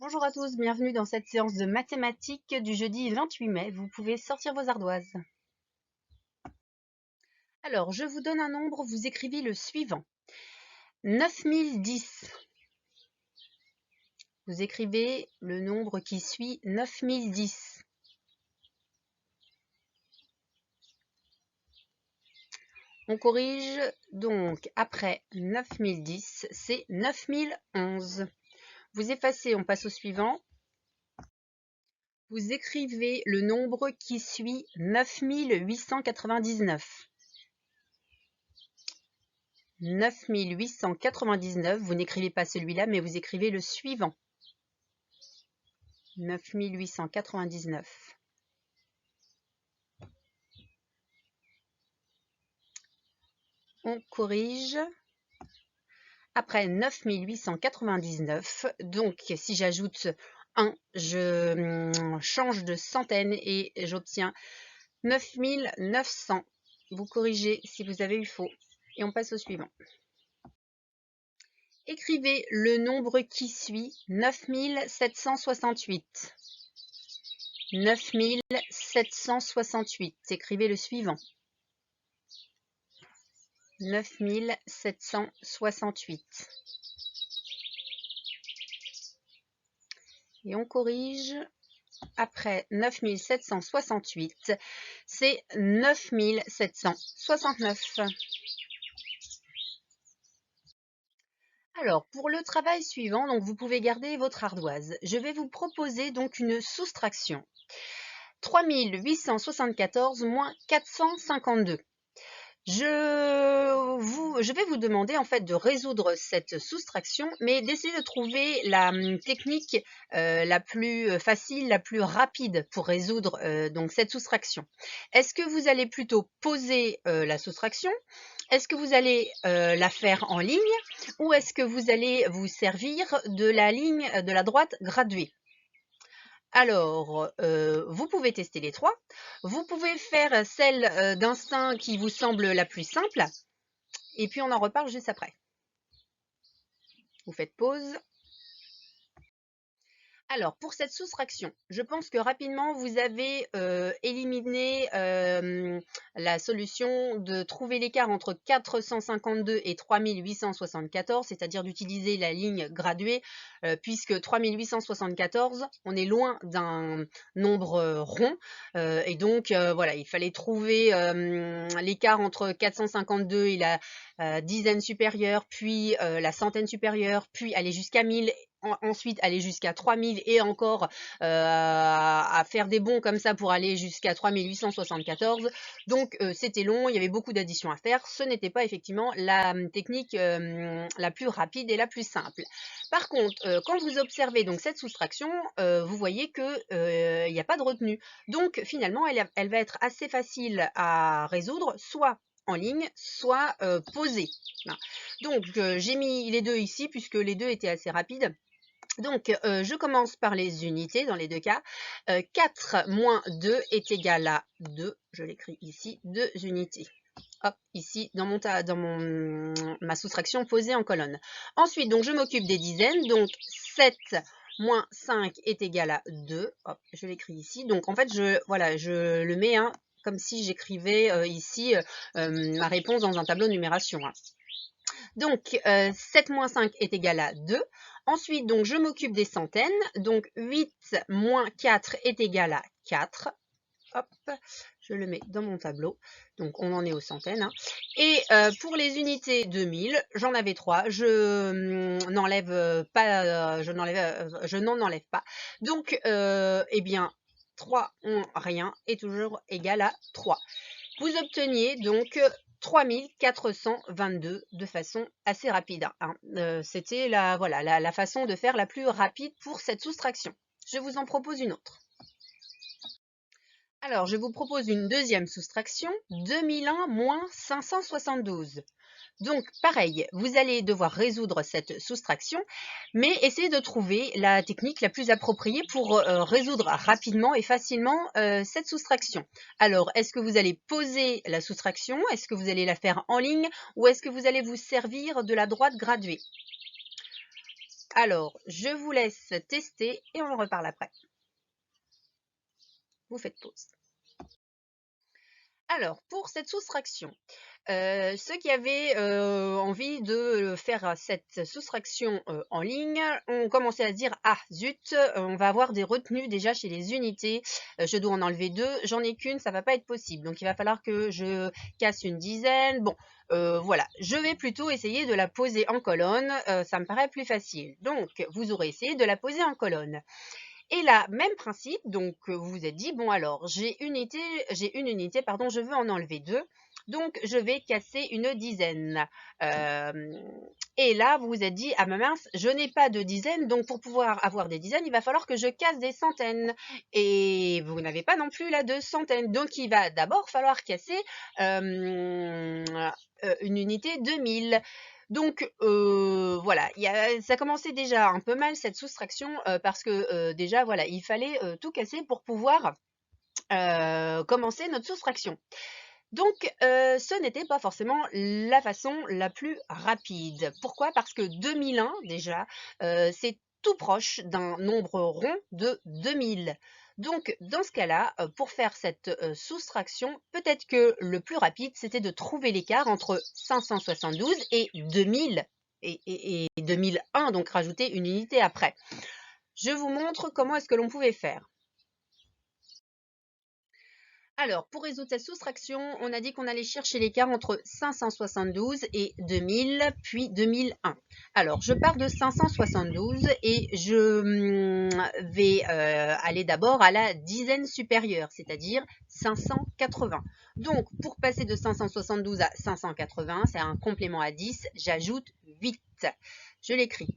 Bonjour à tous, bienvenue dans cette séance de mathématiques du jeudi 28 mai. Vous pouvez sortir vos ardoises. Alors, je vous donne un nombre, vous écrivez le suivant. 9010. Vous écrivez le nombre qui suit 9010. On corrige donc après 9010, c'est 9011. Vous effacez, on passe au suivant. Vous écrivez le nombre qui suit 9899. 9899, vous n'écrivez pas celui-là, mais vous écrivez le suivant. 9899. On corrige. Après 9899, donc si j'ajoute 1, je change de centaine et j'obtiens 9900. Vous corrigez si vous avez eu faux. Et on passe au suivant. Écrivez le nombre qui suit 9768. 9768. Écrivez le suivant. 9768. Et on corrige. Après 9768, c'est 9769. Alors, pour le travail suivant, donc vous pouvez garder votre ardoise. Je vais vous proposer donc une soustraction. 3874 moins 452. Je vais vous demander en fait de résoudre cette soustraction, mais d'essayer de trouver la technique la plus facile, la plus rapide pour résoudre donc cette soustraction. Est-ce que vous allez plutôt poser la soustraction? Est-ce que vous allez la faire en ligne? Ou est-ce que vous allez vous servir de la ligne de la droite graduée? Alors, vous pouvez tester les trois. Vous pouvez faire celle d'instinct qui vous semble la plus simple. Et puis, on en reparle juste après. Vous faites pause. Alors, pour cette soustraction, je pense que rapidement, vous avez éliminé la solution de trouver l'écart entre 452 et 3874, c'est-à-dire d'utiliser la ligne graduée, puisque 3874, on est loin d'un nombre rond. Et donc, voilà, il fallait trouver l'écart entre 452 et la dizaine supérieure, puis la centaine supérieure, puis aller jusqu'à 1000, ensuite aller jusqu'à 3000 et encore à faire des bonds comme ça pour aller jusqu'à 3874. Donc c'était long, il y avait beaucoup d'additions à faire. Ce n'était pas effectivement la technique la plus rapide et la plus simple. Par contre, quand vous observez donc cette soustraction, vous voyez que il n'y a pas de retenue. Donc finalement, elle va être assez facile à résoudre, soit en ligne, soit posée. Donc j'ai mis les deux ici puisque les deux étaient assez rapides. Donc, je commence par les unités dans les deux cas. 4 moins 2 est égal à 2. Je l'écris ici, 2 unités. Hop, ici, dans ma soustraction posée en colonne. Ensuite, donc, je m'occupe des dizaines. Donc, 7 moins 5 est égal à 2. Hop, je l'écris ici. Donc, en fait, je le mets comme si j'écrivais ici ma réponse dans un tableau de numération. Donc, 7 moins 5 est égal à 2. Ensuite, donc, je m'occupe des centaines. Donc, 8 moins 4 est égal à 4. Hop, je le mets dans mon tableau. Donc, on en est aux centaines. Et pour les unités de 1000, j'en avais 3. Je n'en enlève pas. Donc, eh bien, 3 ont rien est toujours égal à 3. Vous obteniez donc 3422 de façon assez rapide. C'était la façon de faire la plus rapide pour cette soustraction. Je vous en propose une autre. Alors, je vous propose une deuxième soustraction, 2001 moins 572. Donc, pareil, vous allez devoir résoudre cette soustraction, mais essayez de trouver la technique la plus appropriée pour résoudre rapidement et facilement cette soustraction. Alors, est-ce que vous allez poser la soustraction? Est-ce que vous allez la faire en ligne? Ou est-ce que vous allez vous servir de la droite graduée? Alors, je vous laisse tester et on en reparle après. Vous faites pause. Alors, pour cette soustraction, ceux qui avaient envie de faire cette soustraction en ligne ont commencé à se dire: ah zut, on va avoir des retenues déjà chez les unités, je dois en enlever 2, j'en ai qu'une, ça va pas être possible, donc il va falloir que je casse une dizaine. Bon, voilà, je vais plutôt essayer de la poser en colonne, ça me paraît plus facile. Donc vous aurez essayé de la poser en colonne. Et là, même principe, donc vous vous êtes dit, bon alors, j'ai une unité, je veux en enlever 2, donc je vais casser une dizaine. Et là, vous vous êtes dit, ah mince, je n'ai pas de dizaines, donc pour pouvoir avoir des dizaines, il va falloir que je casse des centaines. Et vous n'avez pas non plus là de centaines, donc il va d'abord falloir casser une unité de 1000. Donc voilà, ça commençait déjà un peu mal cette soustraction parce que déjà voilà, il fallait tout casser pour pouvoir commencer notre soustraction. Donc ce n'était pas forcément la façon la plus rapide. Pourquoi? Parce que 2001 déjà, c'est tout proche d'un nombre rond de 2000. Donc dans ce cas-là, pour faire cette soustraction, peut-être que le plus rapide, c'était de trouver l'écart entre 572 et 2000 et 2001, donc rajouter une unité après. Je vous montre comment est-ce que l'on pouvait faire. Alors, pour résoudre cette soustraction, on a dit qu'on allait chercher l'écart entre 572 et 2000, puis 2001. Alors, je pars de 572 et je vais aller d'abord à la dizaine supérieure, c'est-à-dire 580. Donc, pour passer de 572 à 580, c'est un complément à 10, j'ajoute 8. Je l'écris.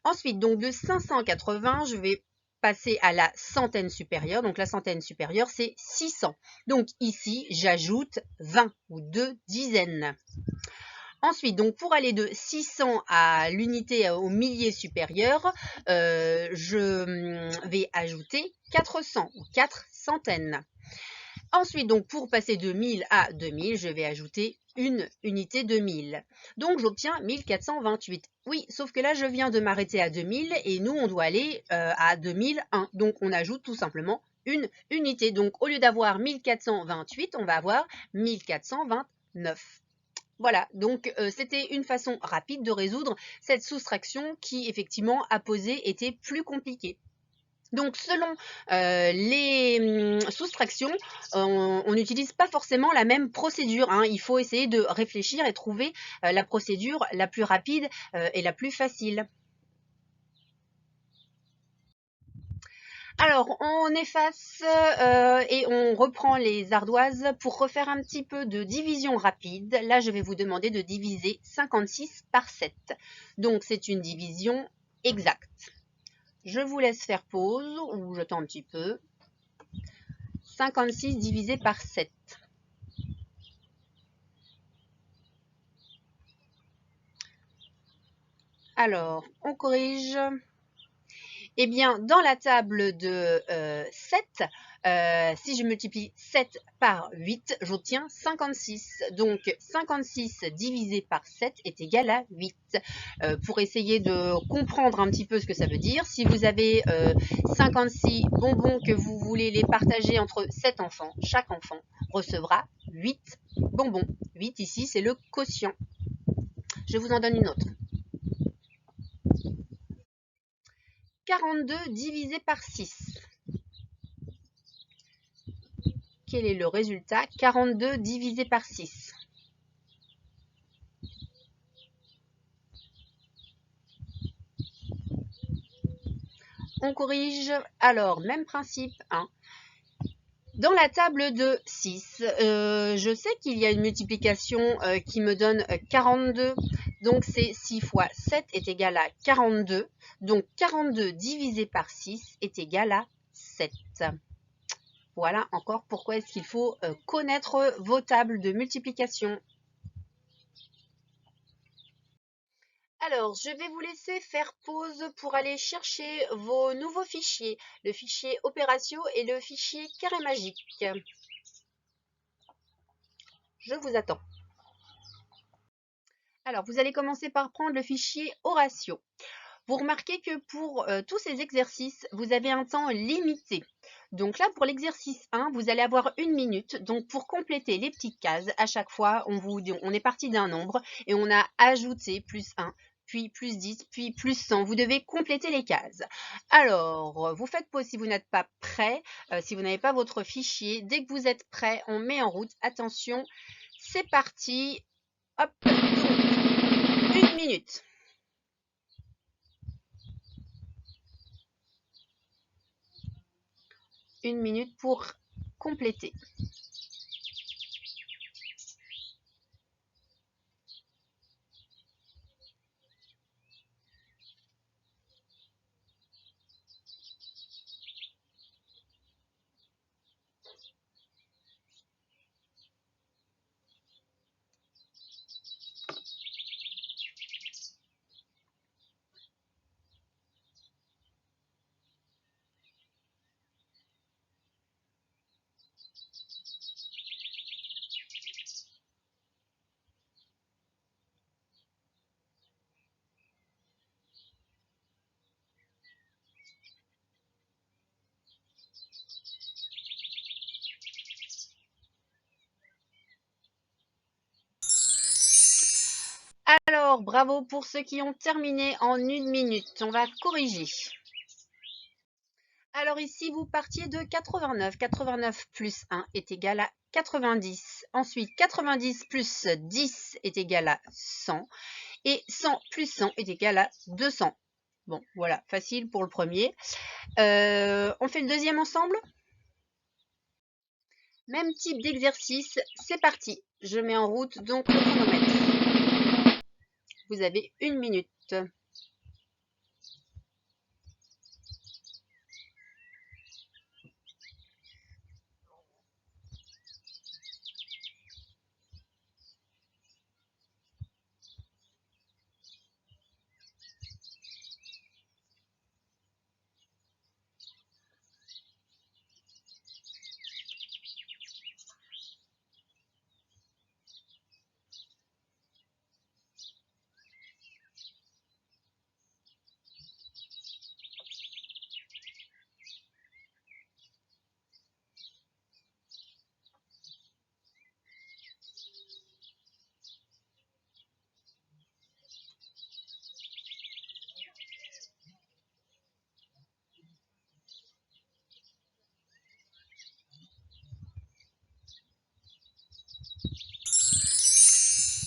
Ensuite, donc de 580, je vais passer à la centaine supérieure. Donc la centaine supérieure, c'est 600. Donc ici, j'ajoute 20 ou 2 dizaines. Ensuite, donc pour aller de 600 à l'unité au millier supérieur, je vais ajouter 400 ou 4 centaines. Ensuite, donc pour passer de 1000 à 2000, je vais ajouter une unité de 1000. Donc j'obtiens 1428. Oui, sauf que là, je viens de m'arrêter à 2000 et nous, on doit aller à 2001. Donc on ajoute tout simplement une unité. Donc au lieu d'avoir 1428, on va avoir 1429. Voilà, donc c'était une façon rapide de résoudre cette soustraction qui, effectivement, à poser était plus compliquée. Donc, selon les soustractions, on n'utilise pas forcément la même procédure, hein. Il faut essayer de réfléchir et trouver la procédure la plus rapide et la plus facile. Alors, on efface et on reprend les ardoises pour refaire un petit peu de division rapide. Là, je vais vous demander de diviser 56 par 7. Donc, c'est une division exacte. Je vous laisse faire pause ou j'attends un petit peu. 56 divisé par 7. Alors, on corrige. Eh bien, dans la table de 7, si je multiplie 7 par 8, j'obtiens 56. Donc, 56 divisé par 7 est égal à 8. Pour essayer de comprendre un petit peu ce que ça veut dire, si vous avez 56 bonbons que vous voulez les partager entre 7 enfants, chaque enfant recevra 8 bonbons. 8 ici, c'est le quotient. Je vous en donne une autre. 42 divisé par 6. Quel est le résultat? 42 divisé par 6. On corrige. Alors, même principe. Hein. Dans la table de 6, je sais qu'il y a une multiplication qui me donne 42. Donc, c'est 6 fois 7 est égal à 42. Donc, 42 divisé par 6 est égal à 7. Voilà encore pourquoi est-ce qu'il faut connaître vos tables de multiplication. Alors, je vais vous laisser faire pause pour aller chercher vos nouveaux fichiers, le fichier Opératio et le fichier Carré Magique. Je vous attends. Alors, vous allez commencer par prendre le fichier Horatio. Vous remarquez que pour tous ces exercices, vous avez un temps limité. Donc là, pour l'exercice 1, vous allez avoir 1 minute. Donc pour compléter les petites cases, à chaque fois, on est parti d'un nombre et on a ajouté plus 1, puis plus 10, puis plus 100. Vous devez compléter les cases. Alors, vous faites pause si vous n'êtes pas prêt, si vous n'avez pas votre fichier. Dès que vous êtes prêt, on met en route. Attention, c'est parti. Hop, donc, 1 minute. Une minute pour compléter. Alors, bravo pour ceux qui ont terminé en 1 minute. On va corriger. Alors ici, vous partiez de 89. 89 plus 1 est égal à 90. Ensuite, 90 plus 10 est égal à 100. Et 100 plus 100 est égal à 200. Bon, voilà, facile pour le premier. On fait le deuxième ensemble? Même type d'exercice, c'est parti. Je mets en route donc le chronomètre. Vous avez 1 minute.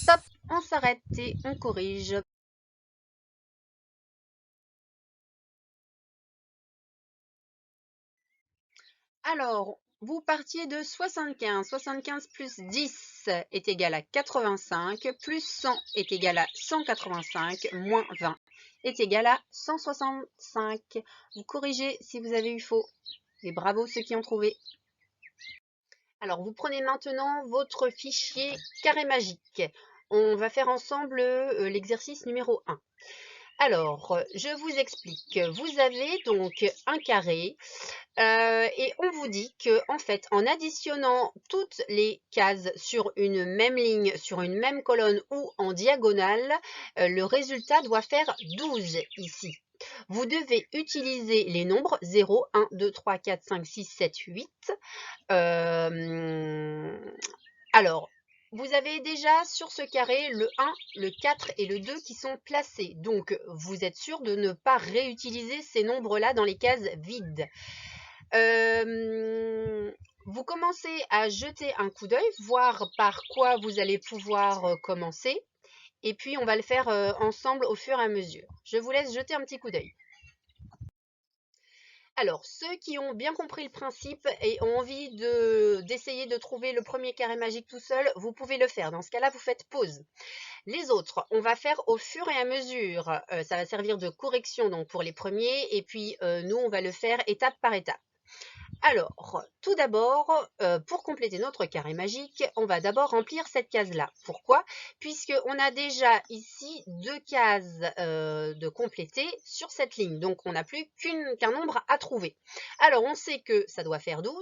Stop, on s'arrête et on corrige. Alors, vous partiez de 75. 75 plus 10 est égal à 85, plus 100 est égal à 185, moins 20 est égal à 165. Vous corrigez si vous avez eu faux. Et bravo ceux qui ont trouvé. Alors, vous prenez maintenant votre fichier carré magique. On va faire ensemble l'exercice numéro 1. Alors, je vous explique. Vous avez donc un carré et on vous dit que en fait, en additionnant toutes les cases sur une même ligne, sur une même colonne ou en diagonale, le résultat doit faire 12 ici. Vous devez utiliser les nombres 0, 1, 2, 3, 4, 5, 6, 7, 8. Alors, vous avez déjà sur ce carré le 1, le 4 et le 2 qui sont placés. Donc, vous êtes sûr de ne pas réutiliser ces nombres-là dans les cases vides. Vous commencez à jeter un coup d'œil, voir par quoi vous allez pouvoir commencer. Et puis, on va le faire ensemble au fur et à mesure. Je vous laisse jeter un petit coup d'œil. Alors, ceux qui ont bien compris le principe et ont envie d'essayer de trouver le premier carré magique tout seul, vous pouvez le faire. Dans ce cas-là, vous faites pause. Les autres, on va faire au fur et à mesure. Ça va servir de correction donc pour les premiers et puis nous, on va le faire étape par étape. Alors, tout d'abord, pour compléter notre carré magique, on va d'abord remplir cette case-là. Pourquoi? Puisqu'on a déjà ici 2 cases de compléter sur cette ligne. Donc, on n'a plus qu'un nombre à trouver. Alors, on sait que ça doit faire 12.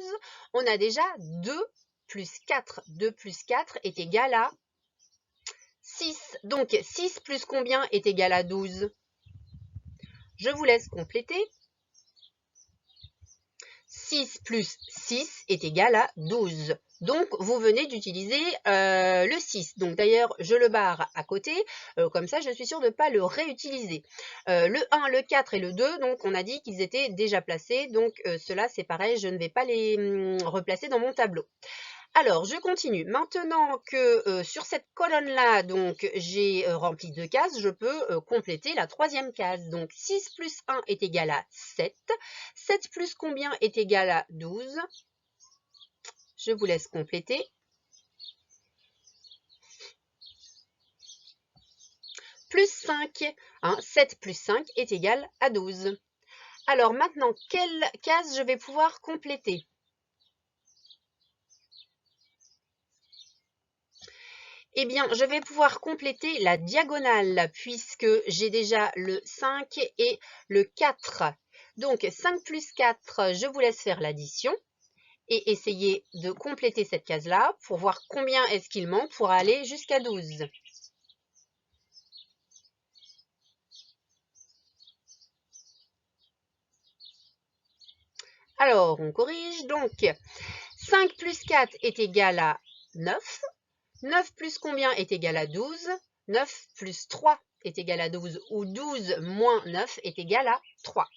On a déjà 2 plus 4. 2 plus 4 est égal à 6. Donc, 6 plus combien est égal à 12? Je vous laisse compléter. 6 plus 6 est égal à 12. Donc, vous venez d'utiliser le 6. Donc, d'ailleurs, je le barre à côté. Comme ça, je suis sûre de ne pas le réutiliser. Le 1, le 4 et le 2, donc, on a dit qu'ils étaient déjà placés. Donc, ceux-là, c'est pareil, je ne vais pas les replacer dans mon tableau. Alors, je continue. Maintenant que sur cette colonne-là, donc j'ai rempli 2 cases, je peux compléter la troisième case. Donc, 6 plus 1 est égal à 7. 7 plus combien est égal à 12? Je vous laisse compléter. Plus 5. 7 plus 5 est égal à 12. Alors, maintenant, quelle case je vais pouvoir compléter? Eh bien, je vais pouvoir compléter la diagonale puisque j'ai déjà le 5 et le 4. Donc, 5 plus 4, je vous laisse faire l'addition et essayer de compléter cette case-là pour voir combien est-ce qu'il manque pour aller jusqu'à 12. Alors, on corrige. Donc, 5 plus 4 est égal à 9. 9 plus combien est égal à 12? 9 plus 3 est égal à 12 ou 12 moins 9 est égal à 3.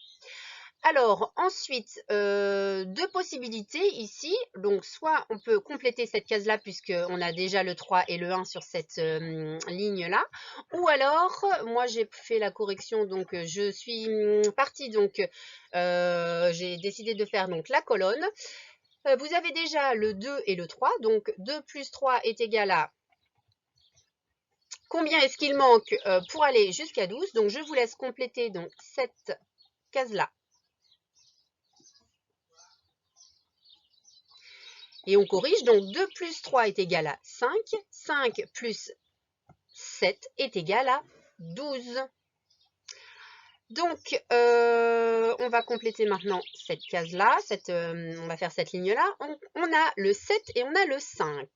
Alors, ensuite, deux possibilités ici. Donc, soit on peut compléter cette case-là puisqu'on a déjà le 3 et le 1 sur cette ligne-là. Ou alors, moi, j'ai fait la correction. Donc, je suis partie. Donc, j'ai décidé de faire donc, la colonne. Vous avez déjà le 2 et le 3. Donc, 2 plus 3 est égal à... Combien est-ce qu'il manque pour aller jusqu'à 12? Donc, je vous laisse compléter donc, cette case-là. Et on corrige, donc 2 plus 3 est égal à 5. 5 plus 7 est égal à 12. Donc, on va compléter maintenant cette case-là. On va faire cette ligne-là. On a le 7 et on a le 5.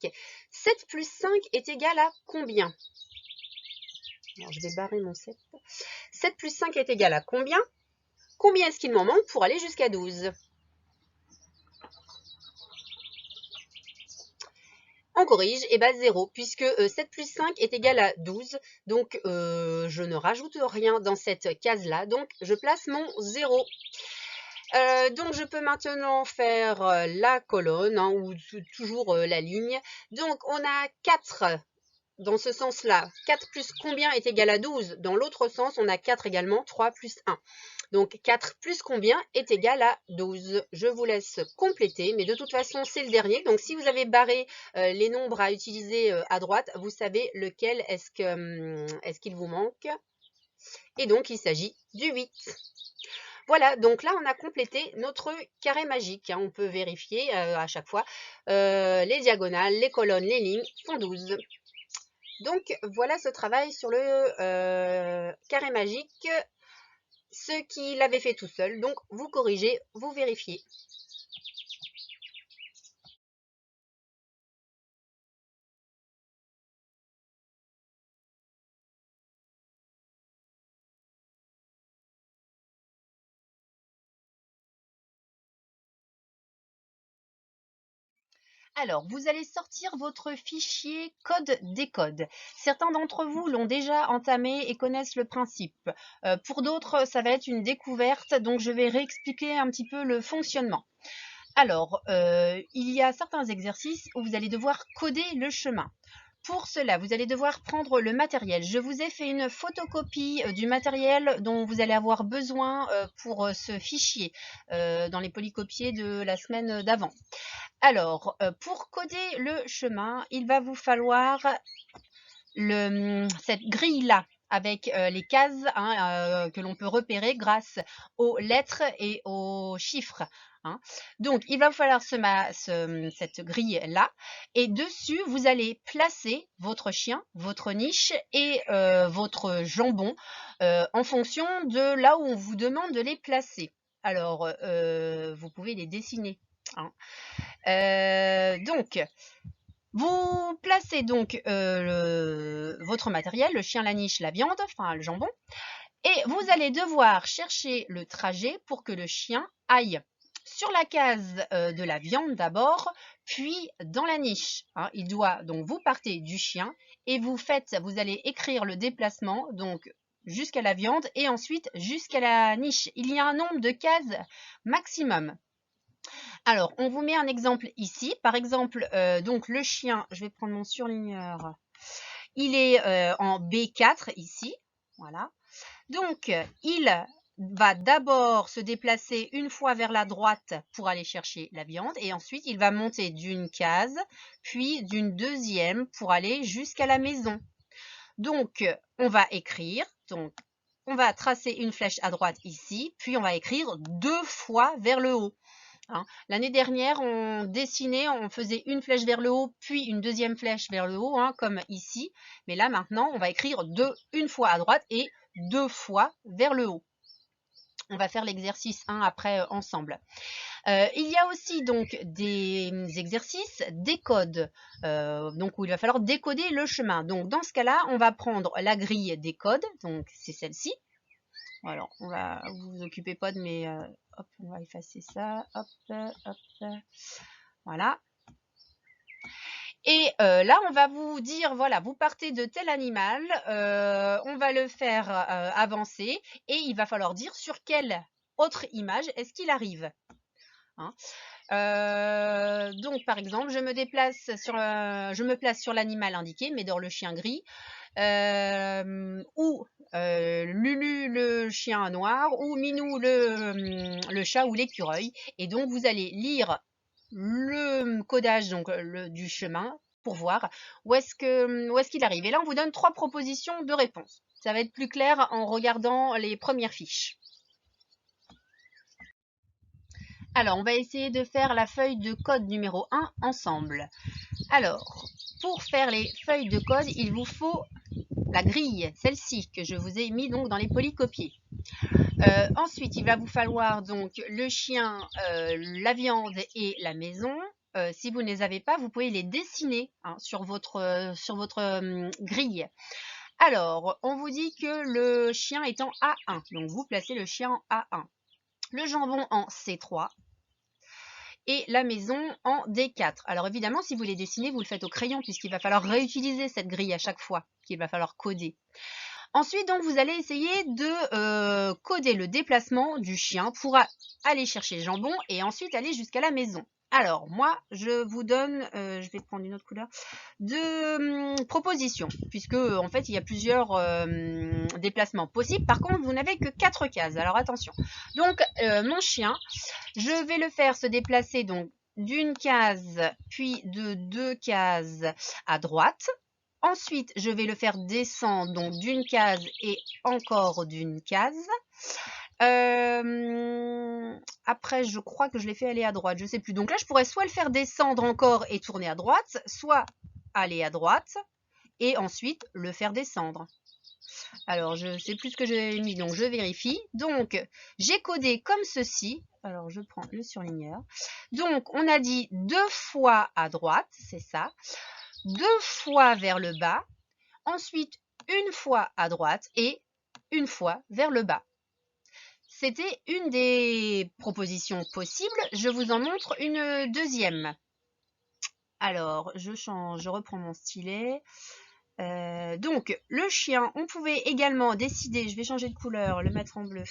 7 plus 5 est égal à combien? Alors, je vais barrer mon 7. 7 plus 5 est égal à combien? Combien est-ce qu'il m'en manque pour aller jusqu'à 12? On corrige, et bien 0, puisque 7 plus 5 est égal à 12. Donc, je ne rajoute rien dans cette case-là. Donc, je place mon 0. Donc, je peux maintenant faire la colonne ou toujours la ligne. Donc, on a 4 dans ce sens-là. 4 plus combien est égal à 12? Dans l'autre sens, on a 4 également, 3 plus 1. Donc, 4 plus combien est égal à 12? Je vous laisse compléter, mais de toute façon, c'est le dernier. Donc, si vous avez barré les nombres à utiliser à droite, vous savez lequel est-ce qu'il vous manque. Et donc, il s'agit du 8. Voilà, donc là, on a complété notre carré magique. On peut vérifier à chaque fois. Les diagonales, les colonnes, les lignes font 12. Donc, voilà ce travail sur le carré magique. Ceux qui l'avaient fait tout seul, donc vous corrigez, vous vérifiez. Alors, vous allez sortir votre fichier code-décode. Certains d'entre vous l'ont déjà entamé et connaissent le principe. Pour d'autres, ça va être une découverte, donc je vais réexpliquer un petit peu le fonctionnement. Alors, il y a certains exercices où vous allez devoir coder le chemin. Pour cela, vous allez devoir prendre le matériel. Je vous ai fait une photocopie du matériel dont vous allez avoir besoin pour ce fichier dans les polycopiés de la semaine d'avant. Alors, pour coder le chemin, il va vous falloir cette grille-là avec les cases que l'on peut repérer grâce aux lettres et aux chiffres. Donc, il va vous falloir cette grille-là. Et dessus, vous allez placer votre chien, votre niche et votre jambon en fonction de là où on vous demande de les placer. Alors, vous pouvez les dessiner. Donc, vous placez donc votre matériel, le chien, la niche, la viande, enfin le jambon. Et vous allez devoir chercher le trajet pour que le chien aille sur la case de la viande d'abord, puis dans la niche. Hein. Il doit, donc vous partez du chien et vous allez écrire le déplacement, donc jusqu'à la viande et ensuite jusqu'à la niche. Il y a un nombre de cases maximum. Alors, on vous met un exemple ici. Par exemple, donc le chien, je vais prendre mon surligneur. Il est en B4 ici. Voilà. Donc, il va d'abord se déplacer une fois vers la droite pour aller chercher la viande et ensuite il va monter d'une case puis d'une deuxième pour aller jusqu'à la maison. Donc, on va écrire, donc on va tracer une flèche à droite ici, puis on va écrire 2 fois vers le haut. Hein. L'année dernière, on dessinait, on faisait une flèche vers le haut, puis une deuxième flèche vers le haut, hein, comme ici. Mais là, maintenant, on va écrire une fois à droite et 2 fois vers le haut. On va faire l'exercice 1 après ensemble. Il y a aussi donc des exercices, des codes, donc où il va falloir décoder le chemin. Donc dans ce cas-là, on va prendre la grille des codes, donc c'est celle-ci. Alors, vous vous occupez pas de mes, hop, on va effacer ça, hop, hop, voilà. Et là, on va vous dire, voilà, vous partez de tel animal, on va le faire avancer et il va falloir dire sur quelle autre image est-ce qu'il arrive. Hein. Donc, par exemple, je me place sur l'animal indiqué, Médor le chien gris, ou Lulu le chien noir, ou Minou le chat ou l'écureuil. Et donc, vous allez lire le codage donc, du chemin pour voir où est-ce qu'il arrive. Et là, on vous donne 3 propositions de réponse. Ça va être plus clair en regardant les premières fiches. Alors, on va essayer de faire la feuille de code numéro 1 ensemble. Alors, pour faire les feuilles de code, il vous faut la grille, celle-ci, que je vous ai mis donc dans les polycopiés. Ensuite, il va vous falloir donc le chien, la viande et la maison. Si vous ne les avez pas, vous pouvez les dessiner hein, sur votre grille. Alors, on vous dit que le chien est en A1, donc vous placez le chien en A1. Le jambon en C3 et la maison en D4. Alors évidemment, si vous les dessinez, vous le faites au crayon puisqu'il va falloir réutiliser cette grille à chaque fois qu'il va falloir coder. Ensuite, donc, vous allez essayer de coder le déplacement du chien pour aller chercher le jambon et ensuite aller jusqu'à la maison. Alors, moi, je vous donne, je vais prendre une autre couleur, 2 propositions, puisque en fait, il y a plusieurs déplacements possibles. Par contre, vous n'avez que 4 cases. Alors, attention. Donc, mon chien, je vais le faire se déplacer donc d'une case, puis de 2 cases à droite. Ensuite, je vais le faire descendre donc d'une case et encore d'une case. Après, je crois que je l'ai fait aller à droite, je ne sais plus. Donc là, je pourrais soit le faire descendre encore et tourner à droite, soit aller à droite et ensuite le faire descendre. Alors, je ne sais plus ce que j'ai mis, donc je vérifie. Donc, j'ai codé comme ceci. Alors, je prends le surligneur. Donc, on a dit 2 fois à droite, c'est ça. 2 fois vers le bas, ensuite une fois à droite et une fois vers le bas. C'était une des propositions possibles. Je vous en montre une deuxième. Alors, je reprends mon stylet. Donc, le chien, on pouvait également décider, je vais changer de couleur, le mettre en bleu,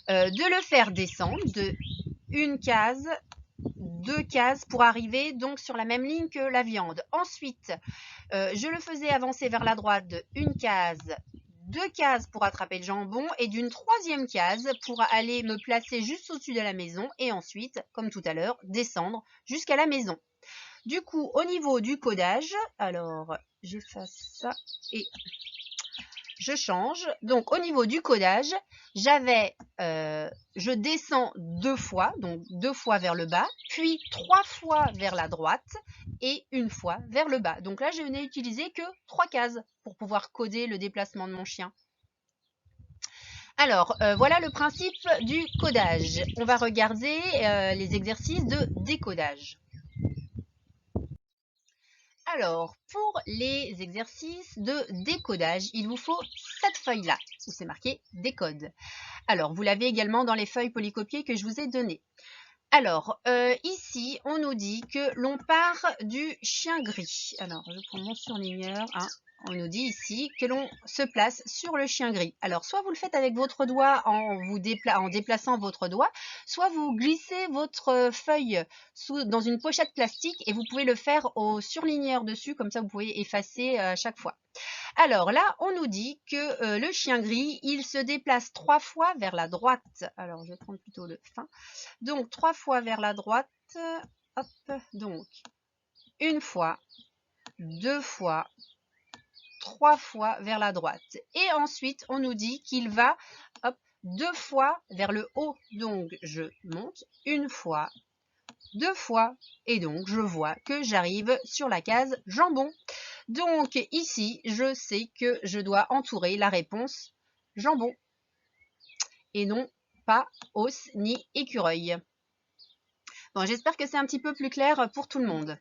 de le faire descendre de une case, 2 cases pour arriver donc sur la même ligne que la viande. Ensuite, je le faisais avancer vers la droite de une case, 2 cases pour attraper le jambon et d'une 3e case pour aller me placer juste au-dessus de la maison et ensuite, comme tout à l'heure, descendre jusqu'à la maison. Du coup, au niveau du codage, alors j'efface ça et je change. Donc, au niveau du codage, je descends 2 fois, donc 2 fois vers le bas, puis 3 fois vers la droite et une fois vers le bas. Donc là, je n'ai utilisé que 3 cases pour pouvoir coder le déplacement de mon chien. Alors, voilà le principe du codage. On va regarder les exercices de décodage. Alors, pour les exercices de décodage, il vous faut cette feuille-là, où c'est marqué décode. Alors, vous l'avez également dans les feuilles polycopiées que je vous ai données. Alors, ici, on nous dit que l'on part du chien gris. Alors, je prends mon surligneur. Hein. On nous dit ici que l'on se place sur le chien gris. Alors, soit vous le faites avec votre doigt en déplaçant votre doigt, soit vous glissez votre feuille dans une pochette plastique et vous pouvez le faire au surligneur dessus, comme ça vous pouvez effacer à chaque fois. Alors là, on nous dit que le chien gris, il se déplace 3 fois vers la droite. Alors, je vais prendre plutôt le fin. Donc, 3 fois vers la droite. Hop, donc, une fois, 2 fois, 3 fois vers la droite. Et ensuite, on nous dit qu'il va, hop, 2 fois vers le haut. Donc, je monte une fois, 2 fois, et donc, je vois que j'arrive sur la case jambon. Donc, ici, je sais que je dois entourer la réponse jambon. Et non pas os ni écureuil. Bon, j'espère que c'est un petit peu plus clair pour tout le monde.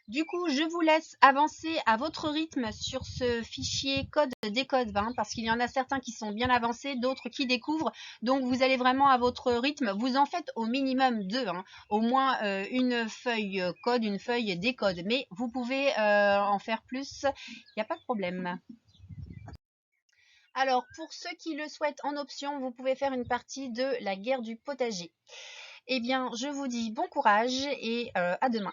Du coup, je vous laisse avancer à votre rythme sur ce fichier code décode 20 parce qu'il y en a certains qui sont bien avancés, d'autres qui découvrent. Donc, vous allez vraiment à votre rythme. Vous en faites au minimum 2, hein, au moins une feuille code, une feuille décode. Mais vous pouvez en faire plus, il n'y a pas de problème. Alors, pour ceux qui le souhaitent en option, vous pouvez faire une partie de la guerre du potager. Eh bien, je vous dis bon courage et à demain.